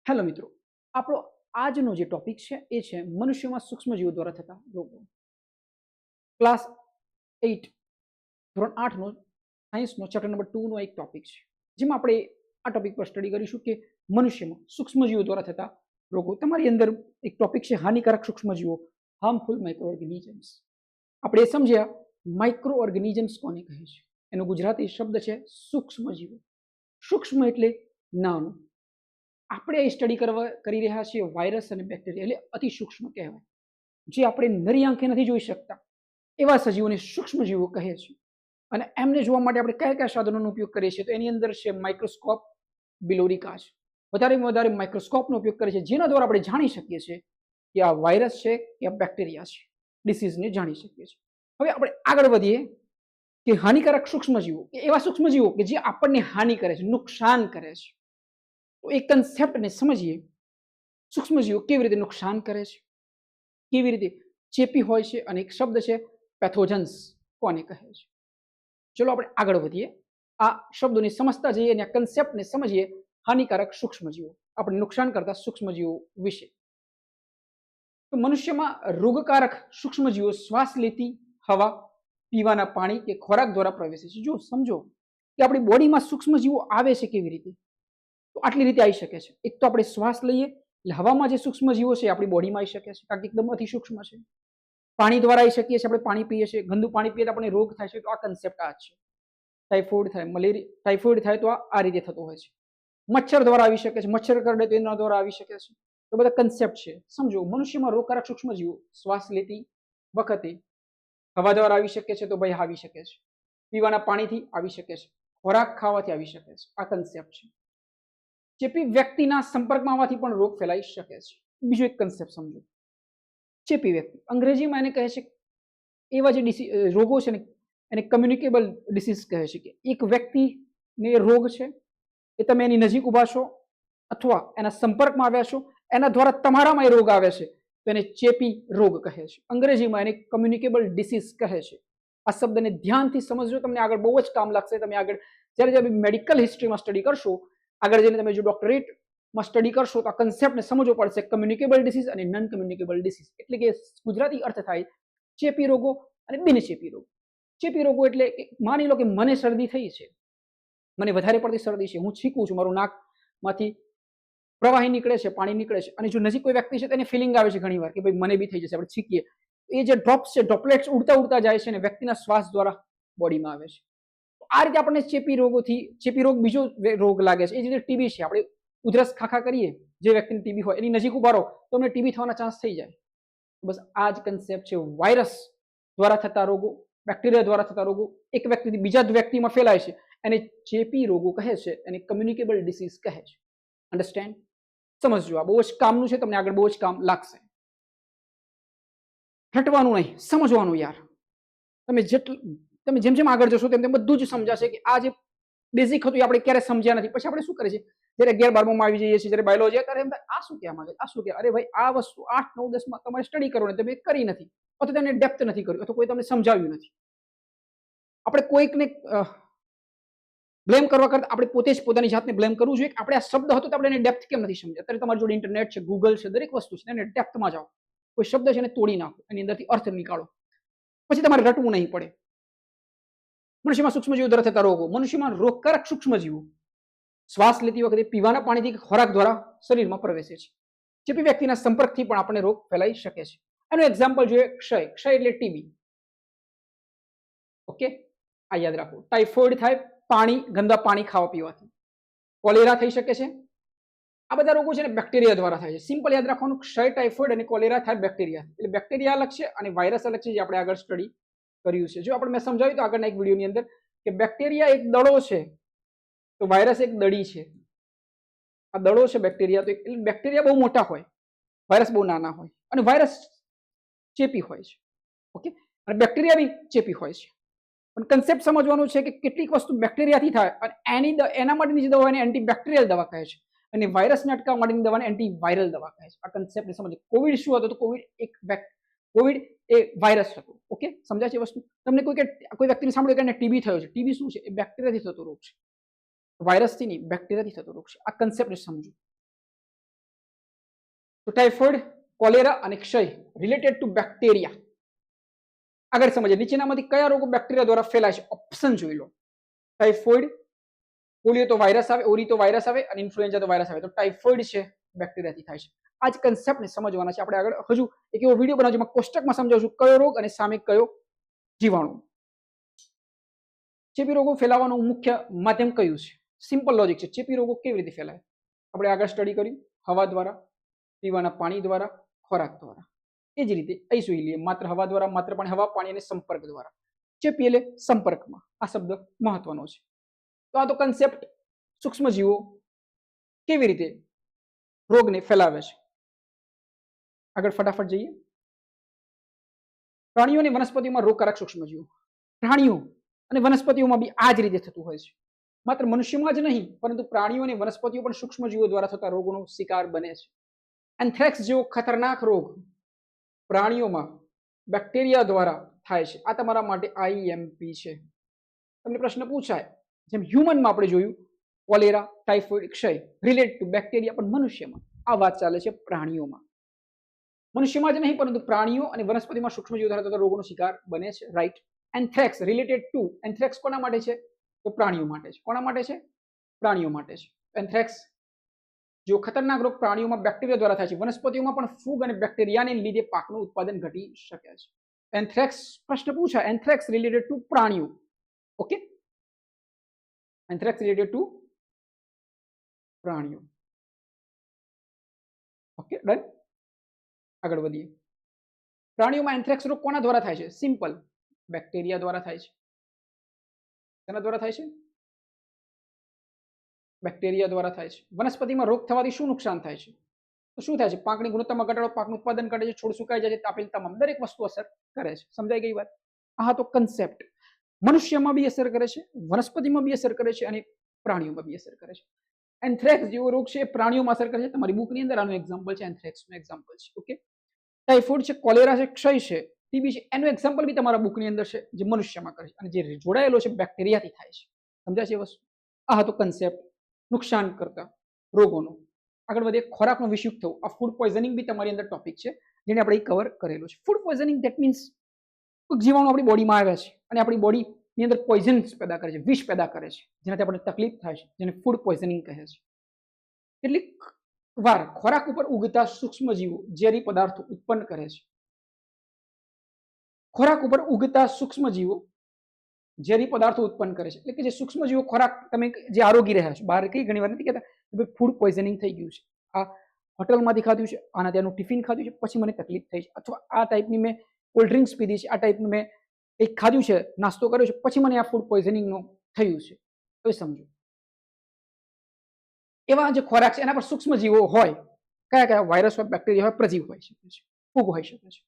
Hello મિત્રો, આપણો આજનો જે ટોપિક છે એ છે મનુષ્યમાં સૂક્ષ્મજીવો દ્વારા થતા રોગો. ક્લાસ 8 ધોરણ 8 નો સાયન્સનો ચેપ્ટર નંબર 2 નો એક ટોપિક છે, જેમાં આપણે આ ટોપિક પર સ્ટડી કરીશું કે મનુષ્યમાં સૂક્ષ્મજીવો દ્વારા થતા રોગો. તમારી અંદર એક ટોપિક છે હાનિકારક સૂક્ષ્મજીવો, હાર્મફુલ માઇક્રો ઓર્ગેનિઝમ્સ. આપણે સમજ્યા માઇક્રો ઓર્ગેનિઝમ્સ કોને કહે છે. એનો ગુજરાતી શબ્દ છે સૂક્ષ્મજીવો. સૂક્ષ્મ એટલે નાનું. આપણે સ્ટડી કરી રહ્યા છીએ વાયરસ અને બેક્ટેરિયા, એટલે અતિ સૂક્ષ્મ કહેવાય, જે આપણે નરી આંખે નથી જોઈ શકતા એવા સજીવોને સૂક્ષ્મજીવો કહે છે. અને એમને જોવા માટે આપણે કયા કયા સાધનોનો ઉપયોગ કરીએ છીએ? તો એની અંદર છે માઇક્રોસ્કોપ, બિલોરી કાચ. વધારેમાં વધારે માઇક્રોસ્કોપનો ઉપયોગ કરીએ છીએ, જેના દ્વારા આપણે જાણી શકીએ છીએ કે આ વાયરસ છે કે આ બેક્ટેરિયા છે, ડિસીઝને જાણી શકીએ છીએ. હવે આપણે આગળ વધીએ કે હાનિકારક સૂક્ષ્મજીવો કે એવા સૂક્ષ્મજીવો કે જે આપણને હાનિ કરે છે, નુકસાન કરે છે. તો એ કન્સેપ્ટને સમજીએ. સૂક્ષ્મજીવો કેવી રીતે નુકસાન કરે છે, કેવી રીતે ચેપી હોય છે, અને એક શબ્દ છે પેથોજન્સ કોને કહે છે. ચલો આપણે આગળ વધીએ. આ શબ્દોને સમજતા જઈએ અને આ કન્સેપ્ટને સમજીએ. હાનિકારક સૂક્ષ્મજીવો, આપણે નુકસાન કરતા સૂક્ષ્મજીવો વિશે. તો મનુષ્યમાં રોગકારક સૂક્ષ્મજીવો શ્વાસ લેતી હવા, પીવાના પાણી કે ખોરાક દ્વારા પ્રવેશે છે. જો સમજો કે આપણી બોડીમાં સૂક્ષ્મજીવો આવે છે કેવી રીતે, તો આટલી રીતે આવી શકે છે. એક તો આપણે શ્વાસ લઈએ એટલે હવામાં જે સૂક્ષ્મજીવો છે આપણી બોડીમાં આવી શકે છે, કારણ કે એકદમ અતિ સૂક્ષ્મ છે. પાણી દ્વારા આવી શકીએ છીએ, આપણે પાણી પીએ છીએ, ગંદુ પાણી પીએ તો આપણને રોગ થાય છે. તો આ કન્સેપ્ટ આ છે. ટાઇફોઇડ થાય, મલેરિયા, ટાઇફોઇડ થાય તો આ રીતે થતો હોય છે. મચ્છર દ્વારા આવી શકે છે, મચ્છર કરડે તો એના દ્વારા આવી શકે છે. તો બધા કન્સેપ્ટ છે. સમજો મનુષ્યમાં રોગકારક સૂક્ષ્મજીવો શ્વાસ લેતી વખતે હવા દ્વારા આવી શકે છે, તો ભાઈ આવી શકે છે. પીવાના પાણીથી આવી શકે છે, ખોરાક ખાવાથી આવી શકે છે. આ કન્સેપ્ટ છે. ચેપી વ્યક્તિના સંપર્કમાં આવવાથી પણ રોગ ફેલાઈ શકે છે. બીજો એક કન્સેપ્ટ સમજો. ચેપી વ્યક્તિ, અંગ્રેજીમાં એને કહે છે, એવા જે રોગો છે ને એને કમ્યુનિકેબલ ડિસીઝ કહે છે. કે એક વ્યક્તિને રોગ છે, એ તમે એની નજીક ઉભા છો અથવા એના સંપર્કમાં આવ્યા છો, એના દ્વારા તમારામાં એ રોગ આવે છે, તો એને ચેપી રોગ કહે છે. અંગ્રેજીમાં એને કમ્યુનિકેબલ ડિસીઝ કહે છે. આ શબ્દને ધ્યાનથી સમજજો, તમને આગળ બહુ જ કામ લાગશે. તમે આગળ જ્યારે મેડિકલ હિસ્ટ્રીમાં સ્ટડી કરશો, આગળ જઈને તમે જો ડોક્ટરેટમાં સ્ટડી કરશો, તો આ કન્સેપ્ટને સમજવો પડશે. કમ્યુનિકેબલ ડિસીઝ અને નોન કમ્યુનિકેબલ ડિસીઝ, એટલે કે ગુજરાતી અર્થ થાય ચેપી રોગો અને બિનચેપી રોગો. ચેપી રોગો એટલે માની લો કે મને શરદી થઈ છે, મને વધારે પડતી શરદી છે, હું છીંકું છું, મારું નાકમાંથી પ્રવાહી નીકળે છે, પાણી નીકળે છે, અને જો નજીક કોઈ વ્યક્તિ છે તેને ફિલિંગ આવે છે ઘણીવાર કે ભાઈ મને બી થઈ જશે, આપણે છીંકીએ, એ જે ડ્રોપ્સ છે, ડ્રોપલેટ્સ ઉડતા ઉડતા જાય છે અને વ્યક્તિના શ્વાસ દ્વારા બોડીમાં આવે છે. આ રીતે આપણને ચેપી રોગોથી, ચેપી રોગ બીજો રોગ લાગે છે. એ જે રીતે ટીબી છે, આપણે ઉધરસ ખાખા કરીએ, જે વ્યક્તિને ટીબી હોય એની નજીક ઉભા રહો તો અમને ટીબી થવાના ચાન્સ થઈ જાય. બસ આ જ કન્સેપ્ટ છે. વાયરસ દ્વારા થતા રોગો, બેક્ટેરિયા દ્વારા થતા રોગો એક વ્યક્તિથી બીજા વ્યક્તિમાં ફેલાય છે, એને ચેપી રોગો કહે છે, એને કમ્યુનિકેબલ ડિસીઝ કહે છે. અન્ડરસ્ટેન્ડ? સમજજો, આ બહુ જ કામનું છે, તમને આગળ બહુ જ કામ લાગશે. હટવાનું નહીં, સમજવાનું યાર. તમે જેમ જેમ આગળ જશો તેમ તેમ બધું જ સમજાશે કે આ જે બેઝિક હતું એ આપણે ક્યારે સમજ્યા નથી. પછી આપણે શું કરીએ છીએ, જ્યારે 11-12માં આવી જઈએ છીએ, જ્યારે બાયોલોજી, ત્યારે એમ થાય આ શું કહેવા માંગે, આ શું કહેવા. અરે ભાઈ, આ વસ્તુ 8, 9, 10માં તમારે સ્ટડી કરો ને તમે કરી નથી, અથવા તેને ડેપ્થ નથી કર્યું, અથવા કોઈ તમને સમજાવ્યું નથી. આપણે કોઈકને બ્લેમ કરવા કરતા આપણે પોતે જ પોતાની જાતને બ્લેમ કરવું જોઈએ. આપણે આ શબ્દ હતો તો આપણે એને ડેપ્થ કેમ નથી સમજ્યા. અત્યારે તમારી જોડે ઇન્ટરનેટ છે, ગૂગલ છે, દરેક વસ્તુ છે, એને ડેપ્થમાં જાઓ. કોઈ શબ્દ છે એને તોડી નાખો, એની અંદરથી અર્થ નીકાળો, પછી તમારે રટવું નહીં પડે. મનુષ્યમાં સૂક્ષ્મજીવો દ્વારા થતા રોગો. મનુષ્યમાં રોગકારક સૂક્ષ્મજીવો શ્વાસ લેતી વખતે, પીવાના પાણીથી, ખોરાક દ્વારા શરીરમાં પ્રવેશે છે. ચેપી વ્યક્તિના સંપર્કથી પણ આપણને રોગ ફેલાઈ શકે છે. એનું એક્ઝામ્પલ જોઈએ, ક્ષય. ક્ષય એટલે ટીબી. ઓકે, આ યાદ રાખો. ટાઇફોઇડ થાય ગંદા પાણી ખાવા પીવાથી. કોલેરા થઈ શકે છે. આ બધા રોગો છે ને બેક્ટેરિયા દ્વારા થાય છે. સિમ્પલ યાદ રાખવાનું, ક્ષય, ટાઇફોઇડ અને કોલેરા થાય બેક્ટેરિયા. એટલે બેક્ટેરિયા અલગ છે અને વાયરસ અલગ છે, જે આપણે આગળ સ્ટડી કર્યું છે. જો આપણે મેં સમજાવ્યું તો આગળના એક વિડીયોની અંદર કે બેક્ટેરિયા એક દડો છે, તો વાયરસ એક દડી છે. આ દડો છે બેક્ટેરિયા, તો એટલે બેક્ટેરિયા બહુ મોટા હોય, વાયરસ બહુ નાના હોય, અને વાયરસ ચેપી હોય છે. ઓકે, અને બેક્ટેરિયા બી ચેપી હોય છે. પણ કન્સેપ્ટ સમજવાનું છે કે કેટલીક વસ્તુ બેક્ટેરિયાથી થાય અને એના માટેની જે દવા એને એન્ટીબેક્ટેરિયલ દવા કહે છે, અને વાયરસને અટકાવવા માટેની દવાને એન્ટીવાયરલ દવા કહે છે. આ કન્સેપ્ટને સમજો. કોવિડ શું હતો? તો કોવિડ એ વાયરસ હતો. ઓકે, સમજાય છે વસ્તુ? તમને કોઈ વ્યક્તિને સાંભળ્યું કે એને ટીબી થયો છે. ટીબી શું છે? એ બેક્ટેરિયાથી થતો રોગ છે, વાયરસથી નહીં, બેક્ટેરિયાથી થતો રોગ છે. આ કન્સેપ્ટને સમજો. તો ટાઇફોઇડ, કોલેરા અને ક્ષય રિલેટેડ ટુ બેક્ટેરિયા. આગળ સમજીએ નીચેનામાંથી કયા રોગો બેક્ટેરિયા દ્વારા ફેલાય છે? ઓપ્શન જોઈ લો. ટાઇફોઇડ, પોલિયો તો વાયરસ આવે, ઓરી તો વાયરસ આવે અને ઇન્ફ્લુએન્ઝા તો વાયરસ આવે. તો ટાઇફોઇડ છે બેક્ટેરિયાથી થાય છે. આ જ કન્સેપ્ટને સમજવાના છે આપણે. આગળ હજુ એક એવો વિડીયો બનાવજો જેમાં કોષ્ટકમાં સમજાવશું કયો રોગ અને સામે કયો જીવાણુ. ચેપી રોગો ફેલાવાનું મુખ્ય માધ્યમ કયું છે? સિમ્પલ લોજિક છે. ચેપી રોગો કેવી રીતે ફેલાય? આપણે આગળ સ્ટડી કર્યું, હવા દ્વારા, પીવાના પાણી દ્વારા, ખોરાક દ્વારા. એ જ રીતે અહીં જોઈ લઈએ, માત્ર હવા દ્વારા, માત્ર પાણી, હવા, પાણી અને સંપર્ક દ્વારા. ચેપી એટલે સંપર્કમાં. આ શબ્દ મહત્વનો છે. તો આ તો કન્સેપ્ટ સૂક્ષ્મજીવો કેવી રીતે રોગને ફેલાવે છે. આગળ ફટાફટ જઈએ. પ્રાણીઓ અને વનસ્પતિઓમાં રોગકારક સૂક્ષ્મજીવો. પ્રાણીઓ અને વનસ્પતિઓમાં બી આ જ રીતે થતું હોય છે. માત્ર મનુષ્યમાં જ નહીં પરંતુ પ્રાણીઓ અને વનસ્પતિઓ પણ સૂક્ષ્મજીવો દ્વારા થતા રોગોનો શિકાર બને છે. એન્થ્રેક્સ જેવો ખતરનાક રોગ પ્રાણીઓમાં બેક્ટેરિયા દ્વારા થાય છે. આ તમારા માટે આઈએમપી છે. તમને પ્રશ્ન પૂછાય જેમ હ્યુમનમાં આપણે જોયું કોલેરા, ટાઇફોઇડ, ક્ષય રિલેટ ટુ બેક્ટેરિયા, પણ મનુષ્યમાં આ વાત ચાલે છે પ્રાણીઓમાં. મનુષ્યમાં જ નહીં પરંતુ પ્રાણીઓ અને વનસ્પતિમાં સૂક્ષ્મજીવો દ્વારા થતા રોગોનો શિકાર બને છે. Right. Anthrax related to, anthrax કોના માટે છે? તો પ્રાણીઓ માટે છે. કોના માટે છે? પ્રાણીઓ માટે છે. એન્થ્રેક્સ જો ખતરનાક રોગ પ્રાણીઓમાં બેક્ટેરિયા દ્વારા થાય છે. વનસ્પતિઓમાં પણ ફૂગ અને બેક્ટેરિયાને લીધે પાકનું ઉત્પાદન ઘટી શકે છે. એન્થ્રેક્સ પ્રશ્ન પૂછાય, એન્થ્રેક્સ રિલેટેડ ટુ પ્રાણીઓ. ઓકે, એન્થ્રેક્સ રિલેટેડ ટુ પ્રાણીઓ. Okay, done. આગળ વધીએ. પ્રાણીઓમાં એન્થ્રેક્સ રોગ કોના દ્વારા થાય છે? સિમ્પલ, બેક્ટેરિયા દ્વારા થાય છે. તેના દ્વારા થાય છે? બેક્ટેરિયા દ્વારા થાય છે. વનસ્પતિમાં રોગ થવાથી શું નુકસાન થાય છે? તો શું થાય છે? પાકની ગુણવત્તામાં ઘટાડો, પાકનું ઉત્પાદન ઘટે છે, છોડ સુકાઈ જાય છે, આપેલ તમામ દરેક વસ્તુ અસર કરે છે. સમજાઈ ગઈ વાત? આ તો કન્સેપ્ટ મનુષ્યમાં બી અસર કરે છે, વનસ્પતિમાં બી અસર કરે છે અને પ્રાણીઓમાં બી અસર કરે છે. એન્થ્રેક્સ જેવો રોગ છે એ પ્રાણીઓમાં અસર કરે છે. તમારી બુકની અંદર આનું એક્ઝામ્પલ છે, એન્થ્રેક્સનું એક્ઝામ્પલ છે. ઓકે, ટાઇફોઇડ છે, કોલેરા છે, ક્ષય છે, ટીબી છે, એનું એક્ઝામ્પલ બી તમારા બુકની અંદર છે જે મનુષ્યમાં કરે છે અને જે જોડાયેલો છે બેક્ટેરિયાથી થાય છે. સમજાય છે વસ્તુ? આ હતો કન્સેપ્ટ નુકસાન કરતા રોગોનો. આગળ વધીએ. ખોરાકનો વિષયુક્ત થવું. આ ફૂડ પોઈઝનિંગ બી તમારી અંદર ટોપિક છે જેને આપણે કવર કરેલો છે. ફૂડ પોઈઝનિંગ ધેટ મીન્સ કોઈક જીવાણુ આપણી બોડીમાં આવ્યા છે અને આપણી બોડીની અંદર પોઈઝન્સ પેદા કરે છે, વિષ પેદા કરે છે, જેનાથી આપણને તકલીફ થાય છે, જેને ફૂડ પોઈઝનિંગ કહે છે. કેટલીક વાર ખોરાક ઉપર ઉગતા સૂક્ષ્મજીવો ઝેરી પદાર્થો ઉત્પન્ન કરે છે. ખોરાક ઉપર ઉગતા સૂક્ષ્મજીવો ઝેરી પદાર્થો ઉત્પન્ન કરે છે. એટલે કે જે સૂક્ષ્મજીવો ખોરાક તમે જે આરોગી રહ્યા છો, બહાર કઈ ઘણી વાર નથી કહેતા કે ફૂડ પોઈઝનિંગ થઈ ગયું છે, આ હોટલમાંથી ખાધું છે, આના ત્યાંનું ટિફિન ખાધું છે, પછી મને તકલીફ થઈ છે, અથવા આ ટાઈપની મેં કોલ્ડ ડ્રિંક્સ પીધી છે, આ ટાઈપનું મેં કંઈક ખાધું છે, નાસ્તો કર્યો છે, પછી મને આ ફૂડ પોઈઝનિંગનું થયું છે. તો સમજો એવા જે ખોરાક છે એના પર સૂક્ષ્મજીવો હોય. કયા કયા? વાયરસ હોય, બેક્ટેરિયા હોય, પ્રજીવ હોઈ શકે છે, ફૂગ હોઈ શકે છે.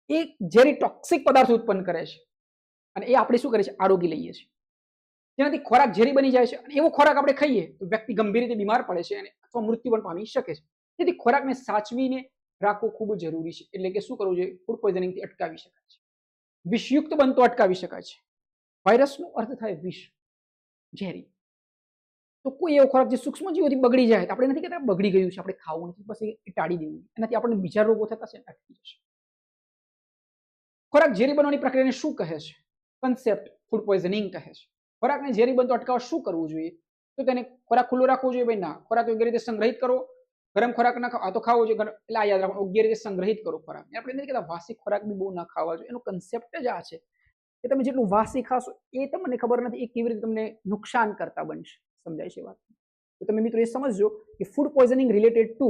એ ઝેરી ટોક્સિક પદાર્થો ઉત્પન્ન કરે છે અને એ આપણે શું કરીએ છીએ? આરોગી લઈએ છીએ, જેનાથી ખોરાક ઝેરી બની જાય છે અને એવો ખોરાક આપણે ખાઈએ તો વ્યક્તિ ગંભીર રીતે બીમાર પડે છે અને અથવા મૃત્યુ પણ પામી શકે છે. તેથી ખોરાકને સાચવીને રાખવો ખૂબ જરૂરી છે. એટલે કે શું કરવું જોઈએ? ફૂડ પોઈઝનિંગથી અટકાવી શકાય છે. વિષયુક્ત બનતો અટકાવી શકાય છે. વાયરસનો અર્થ થાય વિષ, ઝેરી. તો કોઈ એવો ખોરાક જે સૂક્ષ્મજીવોથી બગડી જાય, આપણે નથી કહેતા બગડી ગયું છે આપણે ખાવું નથી, બસ એ ટાળી દેવું, એનાથી આપણને બીજા રોગો થતા છે અટકી જશે. ખોરાક ઝેરી બનવાની પ્રક્રિયાને શું કહે છે? કન્સેપ્ટ ફૂડ પોઈઝનિંગ કહે છે. ખોરાકને ઝેરી બનતો અટકાવવા શું કરવું જોઈએ? તો તેને ખોરાક ખુલ્લો રાખવો જોઈએ? ભાઈ ના, ખોરાક યોગ્ય રીતે સંગ્રહિત કરવો. ગરમ ખોરાક ના ખાઓ, આ તો ખાવો જોઈએ, એટલે આ યાદ રાખો, યોગ્ય રીતે સંગ્રહિત કરો ખોરાક. આપણે નથી કહેતા વાસી ખોરાક બી બહુ ના ખાવા જોઈએ. એનો કન્સેપ્ટ જ આ છે કે તમે જેટલું વાસી ખાશો એ તમને ખબર નથી એ કેવી રીતે તમને નુકસાન કરતા બનશે. સમજાય છે વાત? તો તમે મિત્રો એ સમજજો કે ફૂડ પોઈઝનિંગ રિલેટેડ ટુ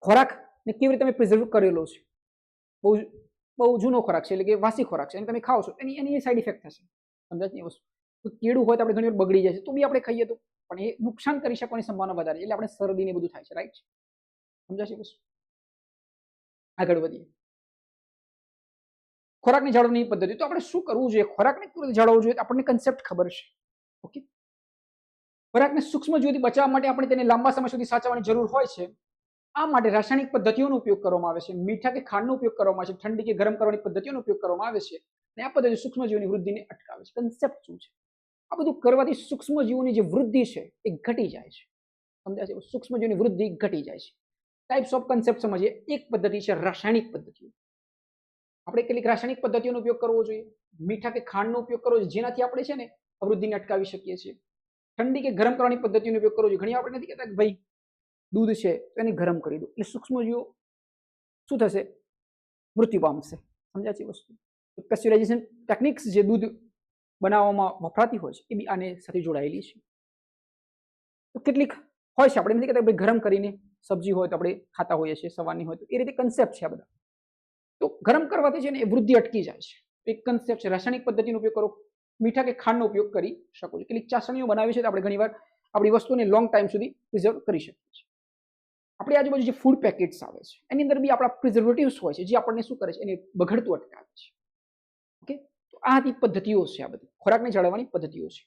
ખોરાકને કેવી રીતે તમે પ્રિઝર્વ કરેલો છે. બહુ જૂનો ખોરાક છે, એટલે કે વાસી ખોરાક છે, અને તમે ખાઓ છો એની સાઈડ ઇફેક્ટ થશે. સમજાય છે વસ્તુ? તો કેળું હોય તો આપણે ઘણી વાર બગડી જાય છે, તો બી આપણે ખાઈએ તો પણ એ નુકસાન કરી શકવાની સંભાવના વધારે છે. એટલે આપણે શરદી ને બધું થાય છે. રાઈટ? સમજાશે વસ્તુ? આગળ વધીએ. ખોરાકની જાળવણી પદ્ધતિ. તો આપણે શું કરવું જોઈએ? ખોરાકને કેવી રીતે જાળવવું જોઈએ? આપણને કન્સેપ્ટ ખબર છે. ઓકે, ખોરાકને સૂક્ષ્મજીવોથી બચાવવા માટે આપણે તેને લાંબા સમય સુધી સાચવવાની જરૂર હોય છે. આ માટે રાસાયણિક પદ્ધતિઓનો ઉપયોગ કરવામાં આવે છે, મીઠા કે ખાંડનો ઉપયોગ કરવામાં આવે છે, ઠંડી કે ગરમ કરવાની પદ્ધતિઓનો ઉપયોગ કરવામાં આવે છે અને આ પદ્ધતિ સૂક્ષ્મજીવોની વૃદ્ધિને અટકાવે છે. કન્સેપ્ટ શું છે? આ બધું કરવાથી સૂક્ષ્મજીવોની જે વૃદ્ધિ છે એ ઘટી જાય છે. સમજાય છે? સૂક્ષ્મજીવોની વૃદ્ધિ ઘટી જાય છે. ટાઈપ્સ ઓફ કન્સેપ્ટ સમજીએ. એક પદ્ધતિ છે રાસાયણિક પદ્ધતિઓ. આપણે કેટલીક રાસાયણિક પદ્ધતિઓનો ઉપયોગ કરવો જોઈએ. મીઠા કે ખાંડનો ઉપયોગ કરવો જોઈએ, જેનાથી આપણે છે ને અવૃદ્ધિને અટકાવી શકીએ છીએ. ઠંડી કે ગરમ કરવાની પદ્ધતિનો ઉપયોગ કરવો જોઈએ. ઘણી આપણે નથી કહેતા કે ભાઈ દૂધ છે તો એને ગરમ કરી દો, એટલે સૂક્ષ્મજીવો શું થશે? મૃત્યુ પામશે. સમજ્યા છે વસ્તુ? પેસ્ચ્યુરાઇઝેશન ટેકનિક્સ જે દૂધ બનાવવામાં વપરાતી હોય છે એ બી આને સાથે જોડાયેલી છે. તો કેટલીક હોય છે, આપણે નથી કહેતા ભાઈ ગરમ કરીને સબ્જી હોય તો આપણે ખાતા હોઈએ છીએ, સવારની હોય તો, એ રીતે કન્સેપ્ટ છે આ બધા. તો ગરમ કરવાથી છે ને એ વૃદ્ધિ અટકી જાય છે. એક કન્સેપ્ટ છે. રાસાયણિક પદ્ધતિનો ઉપયોગ કરો, મીઠા કે ખાંડનો ઉપયોગ કરી શકો છો. કેટલીક ચાસણીઓ બનાવી છે તો આપણે ઘણીવાર આપણી વસ્તુને લોંગ ટાઈમ સુધી પ્રિઝર્વ કરી શકીએ છીએ. આપણી આજુબાજુ જે ફૂડ પેકેટ્સ આવે છે એની અંદર બી આપણા પ્રિઝર્વેટિવ્સ હોય છે, જે આપણને શું કરે છે? એને બગડતું અટકાવે છે. ઓકે, તો આ બધી પદ્ધતિઓ છે. આ બધી ખોરાકને જાળવવાની પદ્ધતિઓ છે.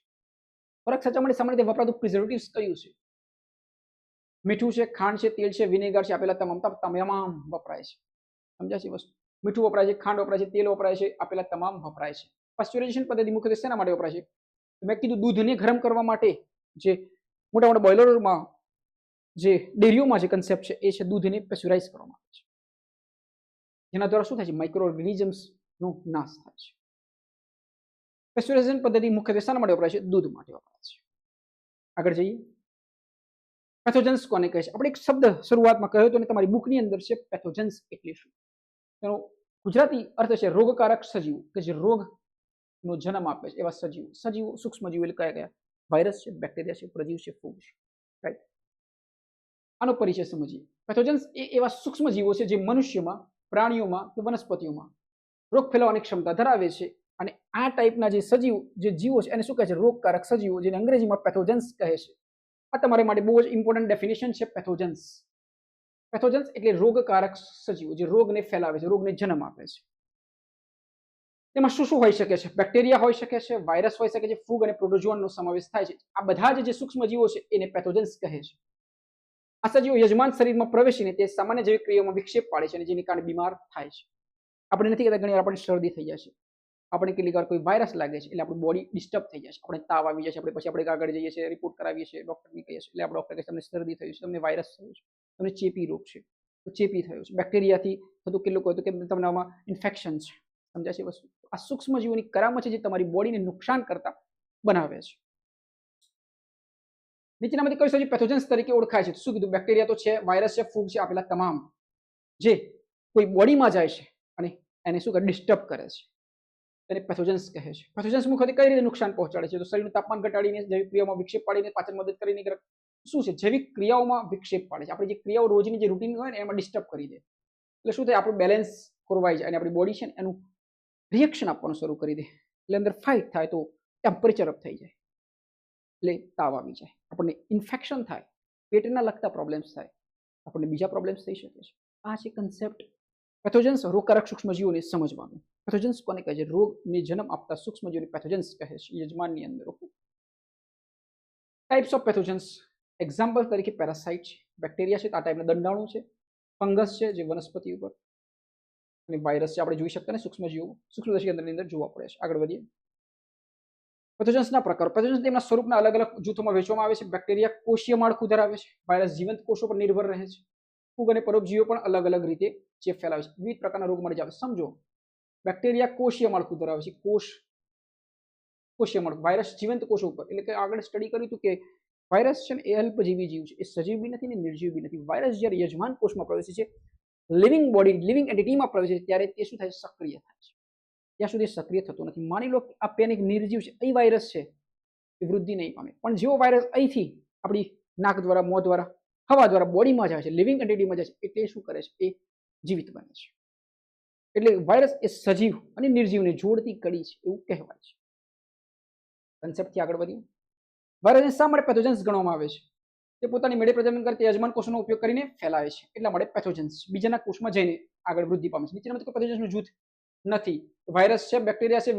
ખોરાક સાચવવા માટે સામાન્ય રીતે વપરાતું પ્રિઝર્વેટિવ્સ કયું છે? મીઠું છે, ખાંડ છે, તેલ છે, વિનેગર છે, આપેલા તમામ વપરાય છે. સમજ્યા છે વસ્તુ? મીઠું વપરાય છે, ખાંડ વપરાય છે, તેલ વપરાય છે, આપેલા તમામ વપરાય છે. પેસ્ચ્યુરાઇઝેશન પદ્ધતિ મુખ્યત્વે શેના માટે વપરાય છે? મેં કીધું દૂધને ગરમ કરવા માટે જે મોટા મોટા બોઇલરોમાં, જે ડેરીઓમાં જે કન્સેપ્ટ છે એ છે દૂધને પેસ્ચ્યુરાઇઝ કરવામાં આવે છે. જેના દ્વારા શું થાય છે? માઇક્રો ઓર્ગેનિઝમ્સનો નાશ થાય છે. પેસ્ચ્યુરાઇઝેશન પદ્ધતિ મુખ્યત્વે શાના માટે વપરાય છે? દૂધ માટે વપરાય છે. આગળ જઈએ. પેથોજન્સ કોને કહે છે? આપણે એક શબ્દ શરૂઆતમાં કહ્યો હતો અને તમારી બુકની અંદર છે પેથોજન્સ એટલે શું. તેનો ગુજરાતી અર્થ છે રોગકારક સજીવો, કે જે રોગનો જન્મ આપે છે એવા સજીવો. સજીવો સૂક્ષ્મજીવો એટલે કયા કયા? વાયરસ છે, બેક્ટેરિયા છે, પ્રજીવ છે, ફૂગ છે. રાઈટ. આનો પરિચય સમજીએ. પેથોજન્સ એ એવા સૂક્ષ્મજીવો છે જે મનુષ્યમાં, પ્રાણીઓમાં કે વનસ્પતિઓમાં રોગ ફેલાવવાની ક્ષમતા ધરાવે છે. અને આ ટાઈપના જે સજીવ, જે જીવો છે એને શું કહે છે? રોગકારક સજીવો, જેને અંગ્રેજીમાં પેથોજન્સ કહે છે. આ તમારા માટે બહુ જ ઇમ્પોર્ટન્ટ ડેફિનેશન છે પેથોજન્સ. પેથોજન્સ એટલે રોગકારક સજીવો, જે રોગને ફેલાવે છે, રોગને જન્મ આપે છે. તેમાં શું શું હોઈ શકે છે? બેક્ટેરિયા હોઈ શકે છે, વાયરસ હોઈ શકે છે, ફૂગ અને પ્રોટોઝોઅનનો સમાવેશ થાય છે. આ બધા જ જે સૂક્ષ્મજીવો છે એને પેથોજન્સ કહે છે. આ સજીવો યજમાન શરીરમાં પ્રવેશીને તે સામાન્ય જૈવિક ક્રિયાઓમાં વિક્ષેપ પાડે છે અને જેને કારણે બીમાર થાય છે. આપણે નથી કહેતા ઘણી વાર આપણને શરદી થઈ જાય છે, આપણે કેટલીક વાર કોઈ વાયરસ લાગે છે એટલે આપણું બોડી ડિસ્ટર્બ થઈ જાય છે, આપણે તાવ આવી જાય છે, આપણે પછી આપણે આગળ જઈએ છીએ, રિપોર્ટ કરાવીએ છીએ, ડોક્ટરને કહીએ છીએ, એટલે આપણે ડોક્ટર કહે છે તમને શરદી થઈ છે, તમને વાયરસ થયો છે, તમને ચેપી રોગ છે, તો ચેપી થયો છે. બેક્ટેરિયાથી થતું કેટલું હોય તો કે તમને આમાં ઇન્ફેક્શન છે. સમજાય છે વસ્તુ? આ સૂક્ષ્મજીવોની કરામત છે જે તમારી બોડીને નુકસાન કરતા બનાવે છે. નીચેનામાંથી કઈ સજીવ પેથોજન્સ તરીકે ઓળખાય છે? શું કીધું? બેક્ટેરિયા તો છે, વાયરસ છે, ફૂગ છે, આપેલા તમામ જે કોઈ બોડીમાં જાય છે અને એને શું કરે? ડિસ્ટર્બ કરે છે, તેને પેથોજન્સ કહે છે. પેથોજન્સ મુખ્યત્વે કઈ રીતે નુકસાન પહોંચાડે છે? તો શરીરનું તાપમાન ઘટાડીને, જૈવિક ક્રિયાઓમાં વિક્ષેપ પાડીને, પાચન મદદ કરીને, શું છે? જૈવિક ક્રિયાઓમાં વિક્ષેપ પાડે છે. આપણી જે ક્રિયાઓ રોજની જે રૂટીન હોય ને એમાં ડિસ્ટર્બ કરી દે. એટલે શું થાય? આપણું બેલેન્સ ખોરવાઈ જાય અને આપણી બોડી છે ને એનું રિએક્શન આપવાનું શરૂ કરી દે. એટલે અંદર ફાઇટ થાય તો ટેમ્પરેચર અપ થઈ જાય, એટલે તાવ આવી જાય, આપણને ઇન્ફેક્શન થાય, પેટના લગતા પ્રોબ્લેમ્સ થાય, આપણને બીજા પ્રોબ્લેમ્સ થઈ શકે છે. આ છે કન્સેપ્ટ પેથોજન્સ, રોગકારક સૂક્ષ્મજીવોને સમજવાનું. પેથોજન્સ કોને કહે છે? રોગને જન્મ આપતા સૂક્ષ્મજીવોને પેથોજન્સ કહે છે યજમાનની અંદર. ટાઈપ્સ ઓફ પેથોજન્સ એક્ઝામ્પલ તરીકે પેરાસાઇટ છે, બેક્ટેરિયા છે, આ ટાઈપના દંડાણુ છે, ફંગસ છે જે વનસ્પતિ ઉપર, અને વાયરસ છે આપણે જોઈ શકતા ને સૂક્ષ્મજીવો, સૂક્ષ્મદર્શક યંત્રની અંદર જોવા પડે છે. આગળ વધીએ. પેથોજન્સના પ્રકારો. પેથોજન્સ તેમના સ્વરૂપના અલગ અલગ જૂથોમાં વહેંચવામાં આવે છે. બેક્ટેરિયા કોષીય માળખું ધરાવે છે, વાયરસ જીવંત કોષો પર નિર્ભર રહે છે, ફૂગ અને પરોપજીવીઓ પણ અલગ અલગ રીતે ચેપ ફેલાવે છે. વિવિધ પ્રકારના રોગ મળી આવે. સમજો, બેક્ટેરિયા કોષીય માળખું ધરાવે છે, કોષીય માળખું. વાયરસ જીવંત કોષો ઉપર, એટલે કે આગળ સ્ટડી કર્યું હતું કે વાયરસ છે ને એ અલ્પજીવી જીવ છે, એ સજીવ બી નથી ને નિર્જીવ બી નથી. વાયરસ જ્યારે યજમાન કોષમાં પ્રવેશે છે, લિવિંગ બોડી, લિવિંગ એન્ટિટીમાં પ્રવેશે છે, ત્યારે તે શું થાય? સક્રિય થાય છે. ત્યાં સુધી સક્રિય થતો નથી. માની લો કે આ પેન એક નિર્જીવ છે, અહીં વાયરસ છે, એ વૃદ્ધિ નહીં પામે. પણ જેવો વાયરસ અહીંથી આપણી નાક દ્વારા, મોં દ્વારા, હવા દ્વારા બોડીમાં જાય છે, લિવિંગ એન્ટિટીમાં જાય છે, એટલે શું કરે છે? એ જીવિત બને છે. એટલે વાયરસ એ સજીવ અને નિર્જીવને જોડતી કડી છે એવું કહેવાય છે. કન્સેપ્ટથી આગળ વધીએ. વાયરસને શા માટે પેથોજન્સ ગણવામાં આવે છે? તે પોતાની મેળે પ્રજનન કરતી યજમાન કોષોનો ઉપયોગ કરીને ફેલાય છે, એટલા માટે પેથોજન્સ બીજાના કોષમાં જઈને આગળ વૃદ્ધિ પામે છે. નીચેનામાંથી કોઈ પેથોજન્સનું જૂથ નથી. વાયરસ છે, બેક્ટેરિયા છે,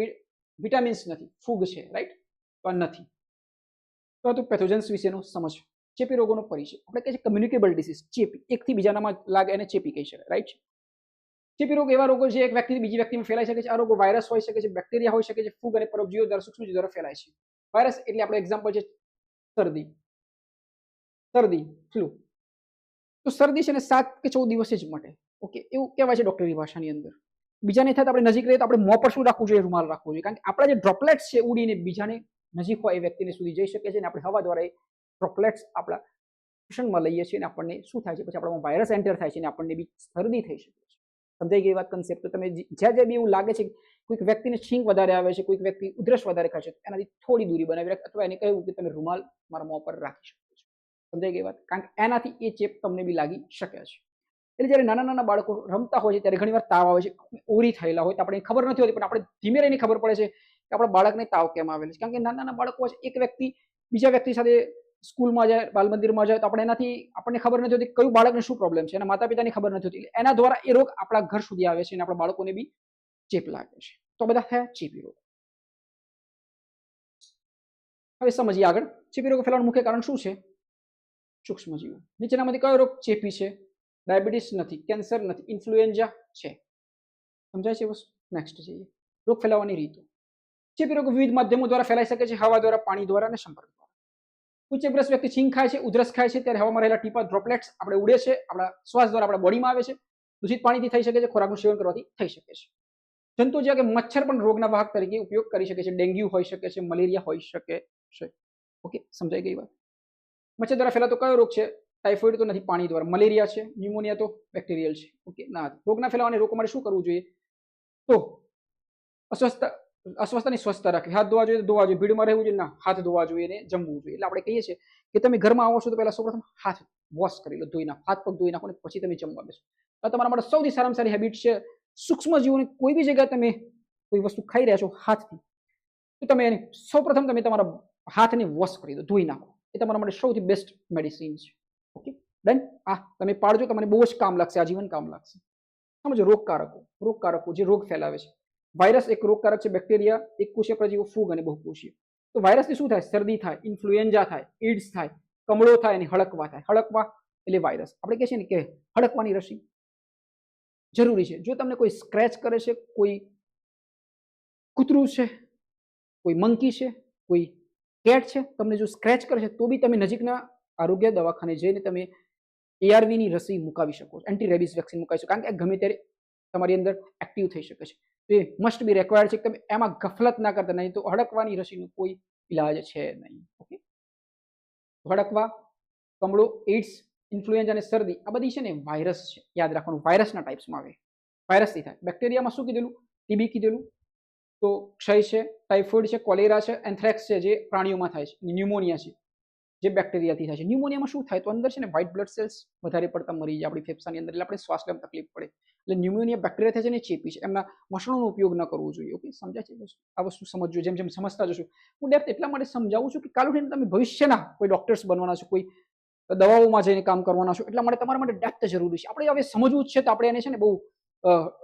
વિટામિન્સ નથી, ફૂગ છે, રાઈટ? તો નથી. તો પેથોજન્સ વિશેનો સમજ. ચેપી રોગોનો પરિચય. આપણે કહીએ છીએ કમ્યુનિકેબલ ડિસીઝ, ચેપી, એકથી બીજાનામાં લાગે એને ચેપી કહી શકાય, રાઈટ? ચેપી રોગ એવા રોગો છે એક વ્યક્તિથી બીજી વ્યક્તિમાં ફેલાઈ શકે છે. આ રોગો વાયરસ હોઈ શકે છે, બેક્ટેરિયા હોઈ શકે છે, ફૂગ અને પરોપજીવીઓ દ્વારા, સૂક્ષ્મજીવો દ્વારા ફેલાય છે. વાયરસ એટલે આપણે એક્ઝામ્પલ છે શરદી, ફ્લુ. તો શરદી છે ને 7 કે 14 દિવસે જ મટે. ઓકે, એવું કહેવાય છે ડોક્ટરની ભાષાની અંદર. બીજાને થાય તો આપણે નજીક રહીએ તો આપણે મોં પર શું રાખવું જોઈએ? રૂમાલ રાખવો જોઈએ. કારણ કે આપણા જે ડ્રોપલેટ્સ છે ઉડીને બીજાને નજીક હોય એ વ્યક્તિને સુધી જઈ શકે છે અને આપણે હવા દ્વારા એ ડ્રોપલેટ્સ આપણા શોષણમાં લઈએ છીએ અને આપણને શું થાય છે? પછી આપણામાં વાયરસ એન્ટર થાય છે અને આપણને બી શરદી થઈ શકે છે. સમજાઈ ગઈ વાત કન્સેપ્ટ? તો તમે જ્યાં બી એવું લાગે છે કોઈક વ્યક્તિને છીંક વધારે આવે છે, કોઈક વ્યક્તિ ઉધરસ વધારે ખાય છે, એનાથી થોડી દૂરી બનાવી રાખે અથવા એને કહ્યું કે તમે રૂમાલ મારા મોં પર રાખી શકો છો. સમજાઈ ગઈ વાત? કારણ કે એનાથી એ ચેપ તમને બી લાગી શકે છે. એટલે જ્યારે નાના નાના બાળકો રમતા હોય છે ત્યારે ઘણીવાર તાવ આવે છે, ઓરી થયેલા હોય તો આપણે ખબર નથી હોતી, પણ આપણે ધીમે રહીને ખબર પડે છે કે આપણા બાળકને તાવ કેમ આવેલો છે. કારણ કે નાના નાના બાળકો છે, એક વ્યક્તિ બીજા વ્યક્તિ સાથે સ્કૂલમાં જાય, બાલ મંદિરમાં જાય તો આપણે એનાથી આપણને ખબર નથી હોતી કયું બાળકને શું પ્રોબ્લેમ છે, એના માતા પિતાની ખબર નથી હોતી. એના દ્વારા એ રોગ આપણા ઘર સુધી આવે છે અને આપણા બાળકોને બી ચેપ લાગે છે. તો બધા થયા ચેપી રોગ. હવે સમજીએ આગળ ચેપી રોગ ફેલાવાનું મુખ્ય કારણ શું છે? સૂક્ષ્મજીવો. નીચેનામાંથી કયો રોગ ચેપી છે? ડાયાબિટીસ નથી, કેન્સર નથી, ઇન્ફ્લુએન્ઝા છે. સમજાય છે વસ્તુ? નેક્સ્ટ જઈએ. રોગ ફેલાવાની રીતો. ચેપી રોગ વિવિધ માધ્યમો દ્વારા ફેલાઈ શકે છે: હવા દ્વારા, પાણી દ્વારા અને સંપર્ક દ્વારા. કોઈ ચેપગ્રસ્ત વ્યક્તિ છીંક ખાય છે, ઉધરસ ખાય છે ત્યારે હવામાં રહેલા ટીપા ડ્રોપલેટ્સ આપણે ઉડે છે, આપણા શ્વાસ દ્વારા આપણા બોડીમાં આવે છે. દૂષિત પાણીથી થઈ શકે છે, ખોરાકનું સેવન કરવાથી થઈ શકે છે. જંતુ જેવા કે મચ્છર પણ રોગના વાહક તરીકે ઉપયોગ કરી શકે છે. ડેન્ગ્યુ હોઈ શકે છે, મલેરિયા હોઈ શકે છે. ઓકે, સમજાઈ ગઈ વાત? મચ્છર દ્વારા ફેલાતો કયો રોગ છે? ટાઇફોઇડ તો નથી, પાણી દ્વારા. મલેરિયા છે, ન્યુમોનિયા તો બેક્ટેરિયલ છે. ઓકે, ના. રોગના ફેલાવાને રોકવા માટે શું કરવું જોઈએ? તો અસ્વસ્થતાની સ્વસ્થતા રાખવી. હાથ ધોવા જોઈએ તો ધોવા જોઈએ, ભીડમાં રહેવું જોઈએ ના, હાથ ધોવા જોઈએ ને જમવું જોઈએ. એટલે આપણે કહીએ છીએ કે તમે ઘરમાં આવો છો તો પહેલા સૌપ્રથમ હાથ વોશ કરી લો, ધોઈ નાખો, હાથ પગ ધોઈ નાખો ને પછી તમે જમવા બેસો. આ તમારા માટે સૌથી સારામાં સારી હેબિટ છે. સૂક્ષ્મ જીવોની કોઈ બી જગ્યાએ તમે કોઈ વસ્તુ ખાઈ રહ્યા છો હાથથી, તો તમે એને સૌપ્રથમ તમે તમારા હાથને વોશ કરી દો, ધોઈ નાખો. એ તમારા માટે સૌથી બેસ્ટ મેડિસિન છે. Okay, done. આ તમે પાડજો, તમને બહુ જ કામ લાગશે, આજીવન કામ લાગશે. સમજો રોગકારકો જે રોગ ફેલાવે છે. વાયરસ એક રોગકારક છે, બેક્ટેરિયા, એકકોષીય પ્રજીવો, ફૂગ અને બહુકોષીય. તો વાયરસથી શું થાય? શરદી થાય, ઇન્ફ્લુએન્ઝા થાય, એઇડ્સ થાય, કમળો થાય અને હળકવા થાય. હળકવા એટલે વાયરસ. આપણે કહીએ છીએ ને કે હળકવાની રસી જરૂરી છે. જો તમને કોઈ સ્ક્રેચ કરે છે, કોઈ કૂતરું છે, કોઈ મંકી છે, કોઈ કેટ છે, તમને જો સ્ક્રેચ કરે છે તો બી તમે નજીકના આરોગ્ય દવાખાને જઈને તમે ARVની રસી મુકાવી શકો છો, એન્ટી રેબિસ વેક્સિન મુકાવી શકો, કારણ કે ગમે ત્યારે તમારી અંદર એક્ટિવ થઈ શકે છે. તો એ મસ્ટ બી રેક્વાયર્ડ છે કે તમે એમાં ગફલત ના કરતા, નહીં તો હડકવાની રસીનો કોઈ ઇલાજ છે નહીં. ઓકે, હડકવા, કમળો, એઇડ્સ, ઇન્ફ્લુએન્ઝા અને શરદી આ બધી છે ને વાયરસ છે. યાદ રાખવાનું, વાયરસના ટાઈપ્સમાં આવે. વાયરસથી થાય. બેક્ટેરિયામાં શું કીધેલું? TB કીધેલું. તો ક્ષય છે, ટાઇફોઇડ છે, કોલેરા છે, એન્થ્રેક્સ છે જે પ્રાણીઓમાં થાય છે, ન્યુમોનિયા છે જે બેક્ટેરિયાથી થાય છે. ન્યુમોનિયામાં શું થાય? તો અંદર છે ને વ્હાઇટ બ્લડ સેલ્સ વધારે પડતા મરી જાય આપણી ફેફસાની અંદર, એટલે આપણે શ્વાસ લેવામાં તકલીફ પડે. એટલે ન્યુમોનિયા બેક્ટેરિયા થાય છે ને ચેપી છે. એમના મસણોનો ઉપયોગ ન કરવો જોઈએ. ઓકે, સમજાય છે વસ્તુ? આ વસ્તુ સમજજો. જેમ જેમ સમજતા જશો, હું ડેપ્થ એટલા માટે સમજાવું છું કે કાલ ઉઠીને તમે ભવિષ્યના કોઈ ડોક્ટર્સ બનવાના છો, કોઈ દવાઓમાં જઈને કામ કરવાના છો, એટલા માટે તમારા માટે ડેપ્થ જરૂરી છે. આપણે હવે સમજવું જ છે તો આપણે એને છે ને બહુ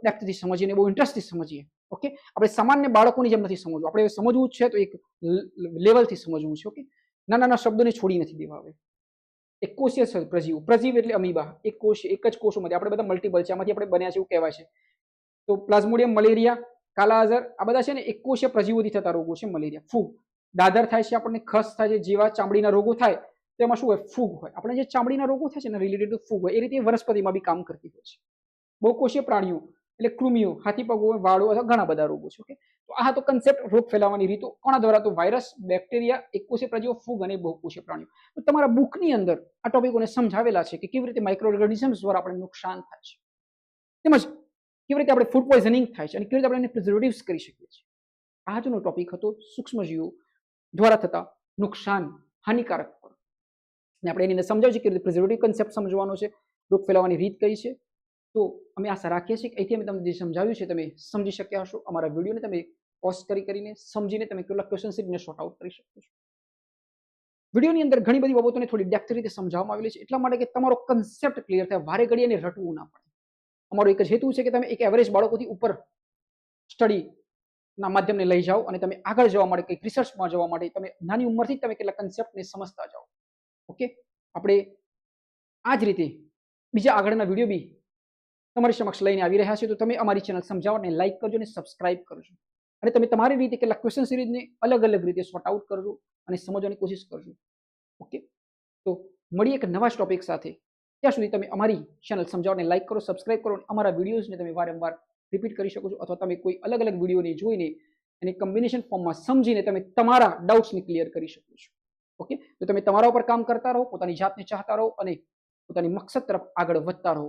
ડેપ્થથી સમજીને બહુ ઇન્ટરેસ્ટથી સમજીએ. ઓકે, આપણે સામાન્ય બાળકોની જેમ નથી સમજવું. આપણે સમજવું જ છે તો એક લેવલથી સમજવું છે. ઓકે, નાના શબ્દોને છોડી નથી દેવા. હવે એક કોષીય પ્રજીવ, પ્રજીવ એટલે અમીબા, એક કોષ, એક જ કોષોમાંથી આપણે બધા મલ્ટિપલ છે, આમાંથી આપણે બન્યા છે એવું કહેવાય છે. તો પ્લાઝ્મોડિયમ, મલેરિયા, કાલા આઝાર આ બધા છે ને એક કોષીય પ્રજીવોથી થતા રોગો છે. મલેરિયા, ફૂગ, દાદર થાય છે આપણને, ખસ થાય છે, જેવા ચામડીના રોગો થાય તેમાં શું હોય? ફૂગ હોય. આપણે જે ચામડીના રોગો થાય છે ને રિલેટેડ ટુ ફૂગ હોય, એ રીતે વનસ્પતિમાં બી કામ કરતી હોય છે. બહુકોષીય પ્રાણીઓ એટલે કૃમિઓ, હાથી પગો, વાળો અથવા ઘણા બધા રોગો છે. ઓકે, તો આ તો કન્સેપ્ટ રોગ ફેલાવાની રીતો કોના દ્વારા? તો વાયરસ, બેક્ટેરિયા, એકકોષીય પ્રજીવો, ફૂગ અને બહુકોષીય પ્રાણીઓ. તો તમારા બુકની અંદર આ ટોપિકોને સમજાવેલા છે કે કેવી રીતે માઇક્રો ઓર્ગેનિઝમ્સ દ્વારા આપણે નુકસાન થાય છે, તેમજ કેવી રીતે આપણે ફૂડ પોઈઝનિંગ થાય છે અને કેવી રીતે આપણે એને પ્રિઝર્વેટિવ્સ કરી શકીએ છીએ. આજનો ટોપિક હતો સૂક્ષ્મજીવો દ્વારા થતા નુકસાન, હાનિકારક ફળ. અને આપણે એની અંદર સમજાવ્યું છે કે રીતે પ્રિઝર્વેટિવ કન્સેપ્ટ સમજવાનો છે, રોગ ફેલાવાની રીત કઈ છે. તો અમે આશા રાખીએ છીએ કે અહીંથી અમે તમને જે સમજાવ્યું છે તમે સમજી શક્યા હશો. અમારા વિડીયોને તમે પોઝ કરીને સમજીને તમે કેટલાક ક્વેશ્ચન શીટને સોર્ટ આઉટ કરી શકો છો. વિડીયોની અંદર ઘણી બધી બાબતોને થોડી ડેપ્થ રીતે સમજાવવામાં આવેલી છે, એટલા માટે કે તમારો કન્સેપ્ટ ક્લિયર થાય, વારે ઘડીએ એને રટવું ના પડે. અમારો એક જ હેતુ છે કે તમે એક એવરેજ બાળકોથી ઉપર સ્ટડીના માધ્યમને લઈ જાઓ અને તમે આગળ જવા માટે, કંઈક રિસર્ચમાં જવા માટે તમે નાની ઉંમરથી તમે કેટલાક કન્સેપ્ટને સમજતા જાઓ. ઓકે, આપણે આ જ રીતે બીજા આગળના વિડીયો બી તમારી સમક્ષ લઈને આવી રહ્યા છે. તો તમે અમારી ચેનલ સમજાવવાને લાઈક કરજો અને સબસ્ક્રાઇબ કરજો, અને તમે તમારી રીતે કેટલાક ક્વેશ્ચન સિરીઝને અલગ અલગ રીતે સોર્ટ આઉટ કરજો અને સમજવાની કોશિશ કરજો. ઓકે, તો મળીએ એક નવા ટોપિક સાથે. ત્યાં સુધી તમે અમારી ચેનલ સમજાવને લાઈક કરો, સબસ્ક્રાઇબ કરો અને અમારા વિડીયોઝને તમે વારંવાર રિપીટ કરી શકો છો, અથવા તમે કોઈ અલગ અલગ વિડીયોને જોઈને એને કોમ્બિનેશન ફોર્મમાં સમજીને તમે તમારા ડાઉટ્સને ક્લિયર કરી શકો છો. ઓકે, તો તમે તમારા ઉપર કામ કરતા રહો, પોતાની જાતને ચાહતા રહો અને પોતાની મકસદ તરફ આગળ વધતા રહો.